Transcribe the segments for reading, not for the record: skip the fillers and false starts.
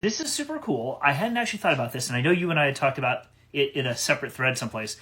This is super cool. I hadn't actually thought about this, and I know you and I had talked about it in a separate thread someplace,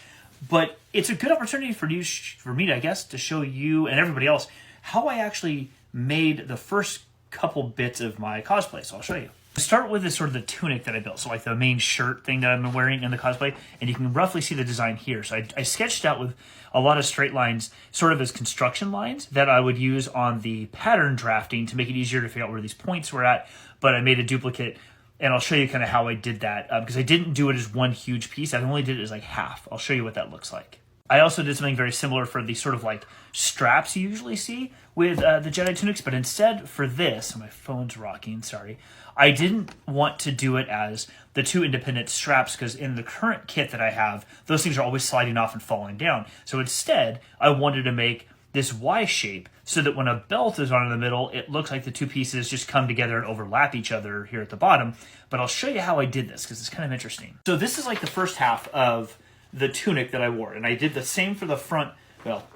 but it's a good opportunity for you, for me, I guess, to show you and everybody else how I actually made the first couple bits of my cosplay. So I'll show you. Start with this sort of the tunic that I built, so like the main shirt thing that I'm wearing in the cosplay, and you can roughly see the design here. So I sketched out with a lot of straight lines, sort of as construction lines that I would use on the pattern drafting to make it easier to figure out where these points were at, but I made a duplicate, and I'll show you kind of how I did that, because I didn't do it as one huge piece. I only did it as like half. I'll show you what that looks like. I also did something very similar for the sort of like straps you usually see with the Jedi tunics, but instead for this, my phone's rocking, sorry, I didn't want to do it as the two independent straps, because in the current kit that I have, those things are always sliding off and falling down. So instead, I wanted to make this Y shape so that when a belt is on in the middle, it looks like the two pieces just come together and overlap each other here at the bottom. But I'll show you how I did this, because it's kind of interesting. So this is like the first half of the tunic that I wore, and I did the same for the front, well,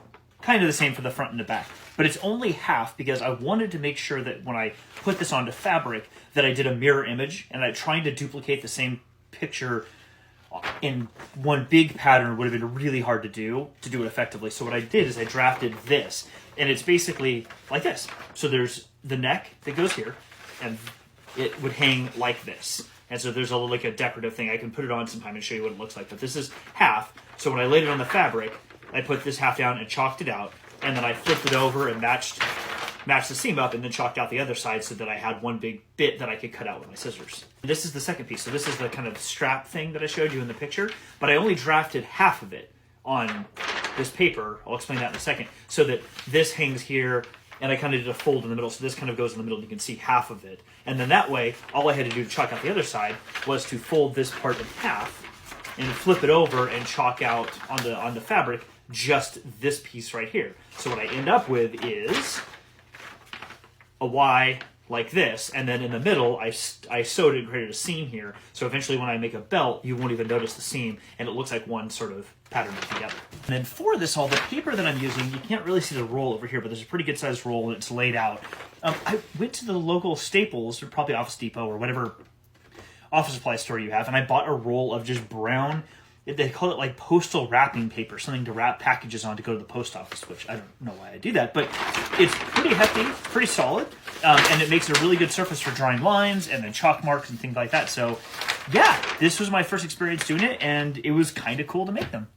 kind of the same for the front and the back, but it's only half because I wanted to make sure that when I put this onto fabric that I did a mirror image, and I trying to duplicate the same picture in one big pattern would have been really hard to do it effectively. So what I did is I drafted this, and it's basically like this. So there's the neck that goes here, and it would hang like this. And so there's like a decorative thing. I can put it on sometime and show you what it looks like. But this is half. So when I laid it on the fabric, I put this half down and chalked it out. And then I flipped it over and matched the seam up, and then chalked out the other side so that I had one big bit that I could cut out with my scissors. This is the second piece. So this is the kind of strap thing that I showed you in the picture. But I only drafted half of it on this paper. I'll explain that in a second. So that this hangs here, and I kind of did a fold in the middle, so this kind of goes in the middle, and you can see half of it. And then that way, all I had to do to chalk out the other side was to fold this part in half and flip it over and chalk out on the fabric just this piece right here. So what I end up with is a Y like this, and then in the middle, I sewed it and created a seam here. So eventually when I make a belt, you won't even notice the seam, and it looks like one sort of pattern together. And then for this, all the paper that I'm using, you can't really see the roll over here, but there's a pretty good sized roll, and it's laid out. I went to the local Staples, or probably Office Depot, or whatever office supply store you have, and I bought a roll of just brown, they call it like postal wrapping paper, something to wrap packages on to go to the post office, which I don't know why I do that, but it's pretty hefty, pretty solid, and it makes a really good surface for drawing lines and then chalk marks and things like that. So yeah, this was my first experience doing it, and it was kind of cool to make them.